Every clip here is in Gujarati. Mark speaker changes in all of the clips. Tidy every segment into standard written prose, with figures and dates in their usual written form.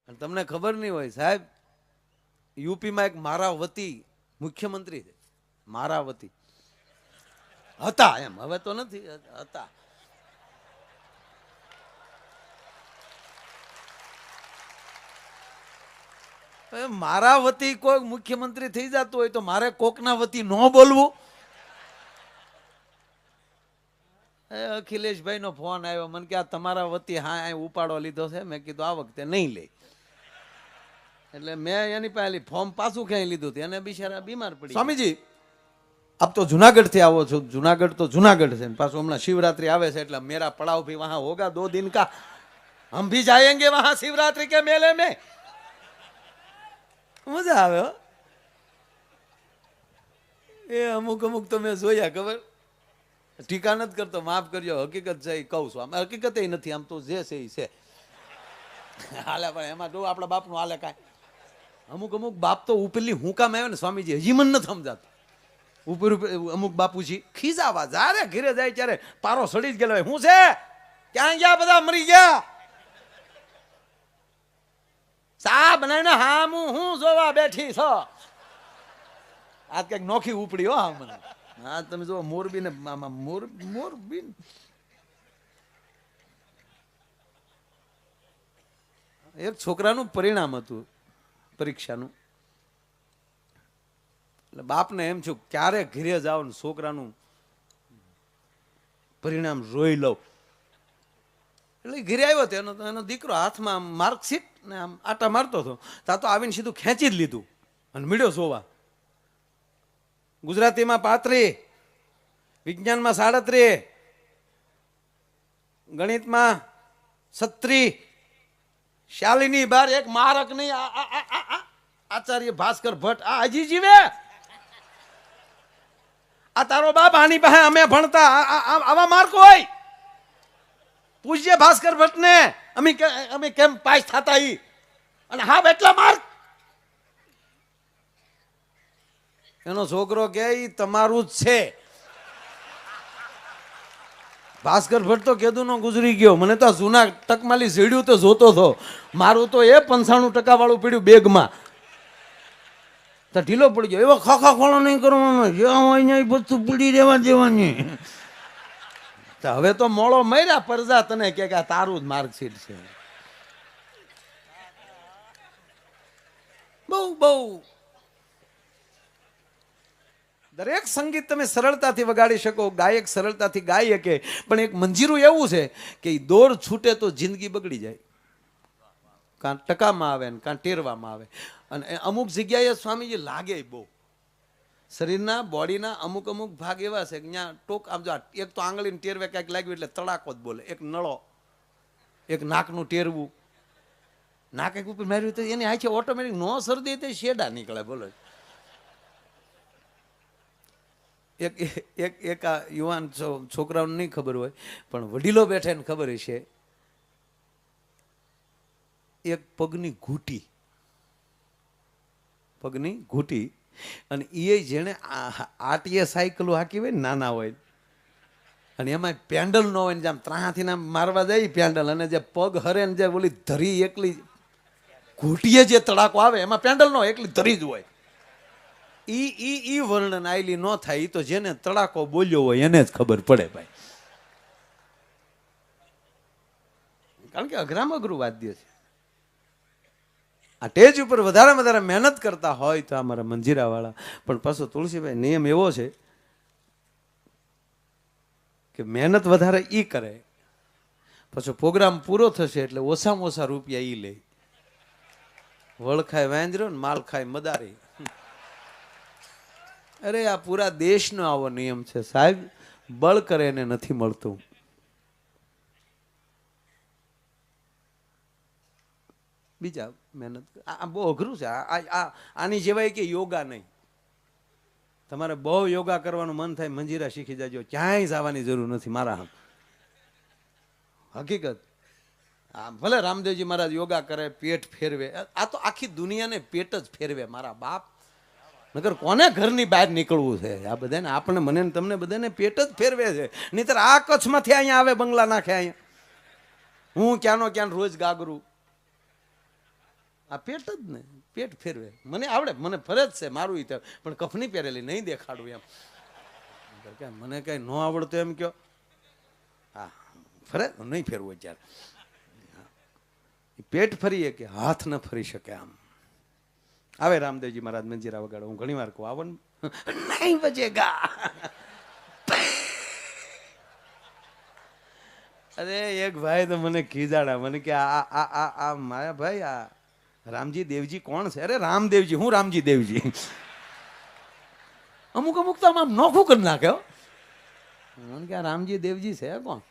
Speaker 1: અને તમને ખબર નહીં હોય સાહેબ, યુપીમાં એક મારાવતી મુખ્યમંત્રી છે. મારાવતી હતા, એમ હવે તો નથી, હતા. મારાવતી કોઈ મુખ્યમંત્રી થઈ જતું હોય તો મારે કોકના વતી ન બોલવું. અખિલેશભાઈ નો ફોન આવ્યો, મને કે આ તમારા વતી હા ઉપાડો લીધો છે. મેં કીધું આ વખતે નહીં લે. એટલે મેં એની પાસે ફોર્મ પાછું ક્યાંય લીધું હતું, એને બિચારા બીમાર પડી. સ્વામીજી આપ તો જુનાગઢ થી આવો છો, જુનાગઢ તો જુનાગઢ છે, પાછું હમણાં શિવરાત્રી આવે છે, એટલે મેરા પડાવ ભી વહાં હોગા 2 दिन का, हम भी जाएंगे वहां शिवरात्रि के मेले में. મજા આવે હો. એ અમુક અમુક તો મેં જોયા, ખબર, ટીકા નથી કરતો, માફ કરજો, હકીકત છે એ કહું છું. આમ હકીકત નથી, આમ તો જે છે એ છે. હાલે પણ એમાં જો આપણા બાપનું હાલે કાંઈ. અમુક અમુક બાપ તો ઉપરલી હું કામ આવ્યો ને સ્વામીજી, હજી મને નથી સમજાતું. ઉપર ઉપર અમુક બાપુજી ખીજાવા જારે ઘરે જાય ત્યારે પારો સડી જ ગયેલો હોય. શું છે, ક્યાં ગયા, બધા મરી ગયા. સા બનાવીને હા હું જોવા બેઠી છો. આ કઈક નોખી ઉપડી હો મને. હા તમે જો મોરબી ને મોરબી એક છોકરાનું પરિણામ હતું પરીક્ષાનું. એટલે બાપને એમ છું ક્યારે ઘરે જાવ ને છોકરાનું પરિણામ જોઈ લઉં. એટલે ઘરે આવ્યો હતો, એનો દીકરો હાથમાં માર્કશીટ ને આમ આટા મારતો હતો. ત્યાં તો આવીને સીધું ખેંચી જ લીધું અને મીડ્યો જોવા. ગુજરાતીમાં 35, વિજ્ઞાનમાં 37, ગણિતમાં 36, શાલિની બાર, એક મારક નહીં. આચાર્ય ભાસ્કર ભટ્ટ આ હજી જીવે. આ તારો બાપ આની પાસે અમે ભણતા આવા માર્ક હોય. પૂછજે ભાસ્કર ભટ્ટ ને અમે કેમ પાસ થતા ઈ. અને હા એટલા માર્ક. એનો છોકરો કે ઈ તમારું જ છે. ભાસ્કર ભટ્ટ તો કેદું નો ગુજરી ગયો. મને તો જૂના ટકમાલી ઝીડ્યું તો જોતો હતો. મારું તો એ 95% વાળું પીડ્યું બેગમાં. તો ઢીલો પડી ગયો. એવો ખાખા ખોળો નહીં કરવાનો, જ્યાં હોય ત્યાં બધું પડી રહેવા દેવાની. તો હવે તો મોળો મર્યા પરજા તને કે આ તારું જ માર્કશીટ છે. બહુ બહુ દરેક સંગીત તમે સરળતાથી વગાડી શકો, ગાયક સરળતાથી ગાઈ શકે, પણ એક મંજીરું એવું છે કે દોર છૂટે તો જિંદગી બગડી જાય. કાં ટકામાં આવે ને કાં ટેરવામાં આવે. અને અમુક જગ્યાએ સ્વામીજી લાગે બહુ. શરીરના બોડીના અમુક અમુક ભાગ એવા છે કે ત્યાં ટોક આમ જો એક તો આંગળીને ટેરવે ક્યાંક લાગ્યું એટલે તડાકો જ બોલે. એક નળો, એક નાકનું ટેરવું. નાક એક ઉપર માર્યું તો એની આંખે ઓટોમેટિક નો શરદી તો શેડા નીકળે. બોલો. એક એક એક આ યુવાન છોકરાઓને નહીં ખબર હોય, પણ વડીલો બેઠા ને ખબર હશે. એક પગની ઘૂંટી અને એ જેણે આટીએ સાયકલો હાકી હોય ને, નાના હોય, અને એમાં પેન્ડલ ન હોય ને, જેમ ત્રાહાથી નામ મારવા જાય પેન્ડલ, અને જે પગ હરે ને જે ઓલી ધરી એકલી ઘૂંટીએ જે તડાકો આવે એમાં પેન્ડલ ન હોય, એકલી ધરી જ હોય. ઈ વર્ણન આયલી ન થાય. ઈ તો જેને તડાકો બોલ્યો હોય એને જ ખબર પડે ભાઈ. કારણ કે અઘરામાં અઘરું વાદ્ય છે. આ સ્ટેજ ઉપર વધારે મહેનત કરતા હોય તો અમારા મંજીરા વાળા. પણ પાછો તુલસીભાઈ નિયમ એવો છે કે મહેનત વધારે ઈ કરે, પછી પ્રોગ્રામ પૂરો થશે એટલે ઓછામાં ઓછા રૂપિયા ઈ લે. વળખાય વાંદરો ને માલ ખાય મદારી. અરે આ પૂરા દેશનો આવો નિયમ છે સાહેબ. બળ કરે એને નથી મળતું. બીજા મહેનત આ બહુ અઘરું છે. આની જેવાય કે યોગા નહીં. તમારે બહુ યોગા કરવાનું મન થાય, મંજીરા શીખી જાજો, ક્યાંય જવાની જરૂર નથી. મારા હકીકત. ભલે રામદેવજી મહારાજ યોગા કરે, પેટ ફેરવે. આ તો આખી દુનિયાને પેટ જ ફેરવે મારા બાપ. નકર કોને ઘરની બહાર નીકળવું છે? આ બધાને, આપણે, મને તમને બધાને પેટ જ ફેરવે છે. નહીતર આ કચ્છમાંથી અહીંયા આવે બંગલા નાખે અહીંયા. હું ક્યાંનો ક્યાં રોજ ગાગરું. આ પેટ જ ને, પેટ ફેરવે. મને આવડે, મને ફરજ છે મારું ઈ પણ કફની પહેરેલી નહીં દેખાડું એમ. કે મને કઈ ન આવડતું એમ કયો, હા ફરે નહીં ફેરવું અત્યારે. પેટ ફરીએ કે હાથ ન ફરી શકે આમ. આવે રામદેવજી મહારાજ મંજીરા વગાડો, હું ઘણી વાર કહું આવો નહીં બચેગા. અરે એક ભાઈ તો મને ખીજાડા, મને કે આ મારા ભાઈ આ રામજી દેવજી કોણ છે? અરે રામદેવજી, હું રામજી દેવજી. અમુક અમુક તો આમ નોખું કરી નાખે. મને કે આ રામજી દેવજી છે કોણ?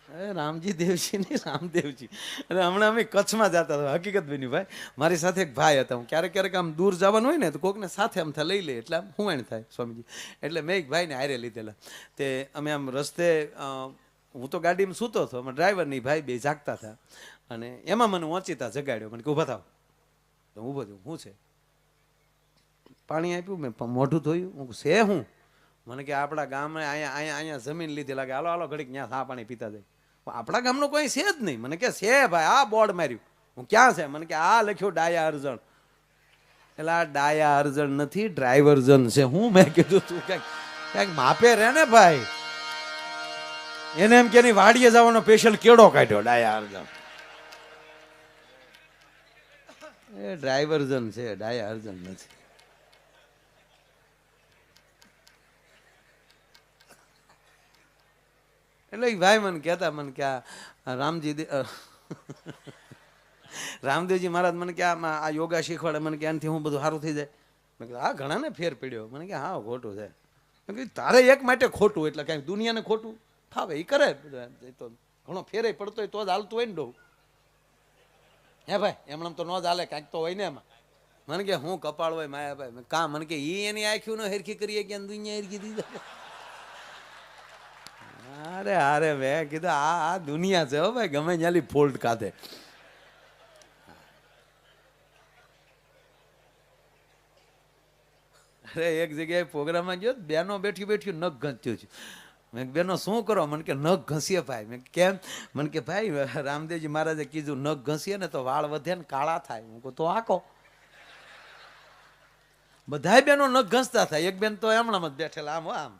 Speaker 1: અરે રામજી દેવજી નહીં, રામદેવજી. અરે હમણાં અમે કચ્છમાં જતા હતા, હકીકત બની ભાઈ, મારી સાથે એક ભાઈ હતા. હું ક્યારેક ક્યારેક આમ દૂર જવાનું હોય ને તો કોઈકને સાથે આમ લઈ લે, એટલે આમ હું થાય સ્વામીજી. એટલે મેં એક ભાઈને હારે લીધેલા. તે અમે આમ રસ્તે, હું તો ગાડીમાં સૂતો હતો, અમે ડ્રાઈવરની ભાઈ બે જાગતા હતા, અને એમાં મને ઓચિતા જગાડ્યો. મને કે ઊભા થાવ. તો ઊભો થયો. શું છે? પાણી આપ્યું, મેં મોઢું ધોયું. હું છે હું? મને કે આપણા ગામમાં અહીંયા જમીન લીધી લાગે, હાલો હાલો ઘડીક ત્યાં સા પાણી પીતા જાય. આપણા ગામનું કોઈ છે જ નહીં. મને કે છે ભાઈ, આ બોર્ડ માર્યું. હું ક્યાં છે? મને કે આ લખ્યું ડાયા અર્જણ. એટલે આ ડાયા અર્જણ નથી, ડ્રાઈવરજન છે. હું મેં કીધું તું ક્યાંક માપે રે ને ભાઈ. એને એમ કે વાડીએ જવાનો સ્પેશિયલ કેળો કાઢ્યો ડાયા અર્જણ. એ ડ્રાઈવરજન છે, ડાયા અર્જણ નથી. એટલે ભાઈ મને કહેતા, મને કે આ રામદેવજી મહારાજ મને કે આ યોગા શીખવાડે, મને કે આનાથી હું બધું સારું થઈ જાય. મેં કીધું હા ઘણા ને ફેર પડ્યો. મને કે હા ખોટું છે. મેં કીધું તારે એક માટે ખોટું, એટલે કાંઈક દુનિયાને ખોટું ફાવે એ કરે. તો ઘણો ફેરે પડતો હોય તો જ હાલતું હોય ને ડો. હે ભાઈ એમણે તો ન જ હાલે, કાંઈક તો હોય ને એમાં. મને કે હું કપાળ હોય માયાભાઈ કાં? મને કે એની આંખ્યું ન હેરખી કરીએ કે દુનિયા હેરખી દીધા. અરે અરે મેં કીધું આ દુનિયા છે હો ભાઈ, ગમે ત્યાંથી ફોલ્ટ કાઢે. અરે એક જગ્યાએ પ્રોગ્રામમાં ગયો, બેનો બેઠી બેઠી નખ ઘસ્યું છે. મેં બેનો શું કરો? મને કે નખ ઘસીએ ભાઈ. મેં કેમ? મને કે ભાઈ રામદેવજી મહારાજે કીધું નખ ઘસીએ ને તો વાળ વધે ને કાળા થાય. હું કહું તો આકો. બધાય બેનો નખ ઘસતા થાય, એક બેન તો એમણામ જ બેઠેલા આમ આમ.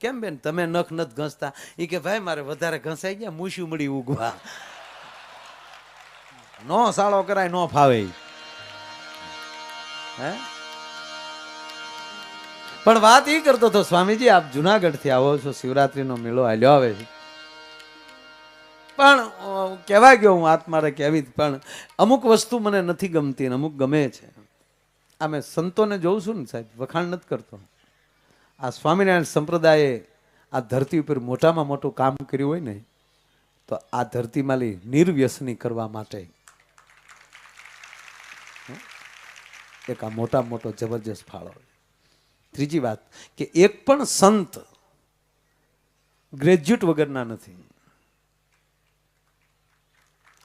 Speaker 1: કેમ બેન તમે નખ નથી ઘસતા? એ કે ભાઈ મારે વધારે ઘસાઈ ગયા, મૂછું મળી ઉગવા. નો સાળો કરાય, નો ફાવે. હે પણ વાત એ કરતો હતો, સ્વામીજી આપ જુનાગઢ થી આવો છો, શિવરાત્રીનો મેળો હાલ્યો આવે છે. પણ કહેવા ગયો હું આત્મારે કહેવી, પણ અમુક વસ્તુ મને નથી ગમતી ને અમુક ગમે છે. આ મેં સંતોને જોઉં છું ને સાહેબ, વખાણ નથી કરતો. આ સ્વામિનારાયણ સંપ્રદાયે આ ધરતી ઉપર મોટામાં મોટું કામ કર્યું હોય ને તો આ ધરતીમાં નિર્વ્યસની કરવા માટે એક આ મોટામાં મોટો જબરજસ્ત ફાળો. ત્રીજી વાત કે એક પણ સંત ગ્રેજ્યુએટ વગરના નથી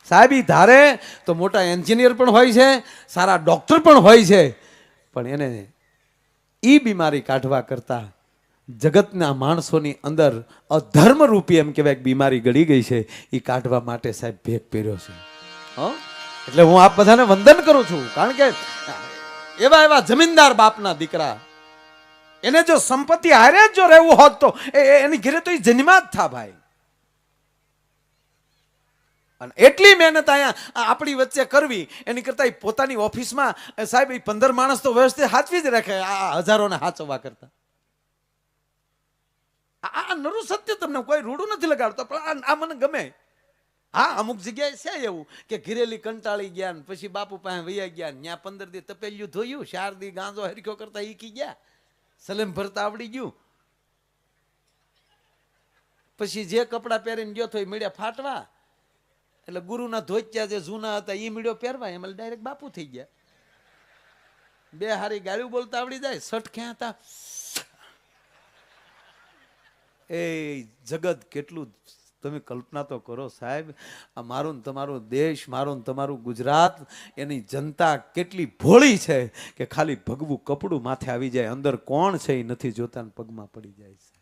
Speaker 1: સાહેબ. ઈ ધારે તો મોટા એન્જિનિયર પણ હોય છે, સારા ડોક્ટર પણ હોય છે, પણ એને ઈ બીમારી કાઢવા કરતા જગતના માણસોની અંદર અધર્મ રૂપી એમ કહેવાય બીમારી ગળી ગઈ છે, એ કાઢવા માટે સાહેબ ભેગ પહેર્યો છે. એટલે હું આપ બધાને વંદન કરું છું, કારણ કે એવા એવા જમીનદાર બાપના દીકરા, એને જો સંપત્તિ હારે જ જો રહેવું હોત તો એની ઘરે તો એ જન્મા જ થા ભાઈ. અને એટલી મહેનત અહીંયા આપણી વચ્ચે કરવી એની કરતા પોતાની ઓફિસમાં સાહેબ 15 માણસ તો વ્યવસ્થિત હાચવી જ રાખે આ હજારોને હાચવવા કરતા. આ નરું સત્ય, તમને કોઈ રૂડું નથી લગાડતો, પણ આ મને ગમે. હા અમુક જગ્યાએ છે એવું કે ઘિરેલી કંટાળી ગયા ને પછી બાપુ પાસે વૈયા ગયા, ત્યાં 15 દી તપેલિયું ધોયું, 4 દી ગાંજો હરખ્યો કરતા ઈકી ગયા, સલેમ ભરતા આવડી ગયું, પછી જે કપડા પહેરીને ગયો તો એ મળ્યા ફાટવા, એટલે ગુરુના ધોત્યા જે જૂના હતા એ મીડ્યો પહેરવા, એમાં ડાયરેક્ટ બાપુ થઈ ગયા. 2 હારી ગાળ્યું બોલતા આવડી જાય, સટ ક્યાં હતા. એ જગત કેટલું તમે કલ્પના તો કરો સાહેબ. આ મારું ને તમારું દેશ, મારું ને તમારું ગુજરાત, એની જનતા કેટલી ભોળી છે કે ખાલી ભગવું કપડું માથે આવી જાય, અંદર કોણ છે એ નથી જોતા ને પગમાં પડી જાય છે.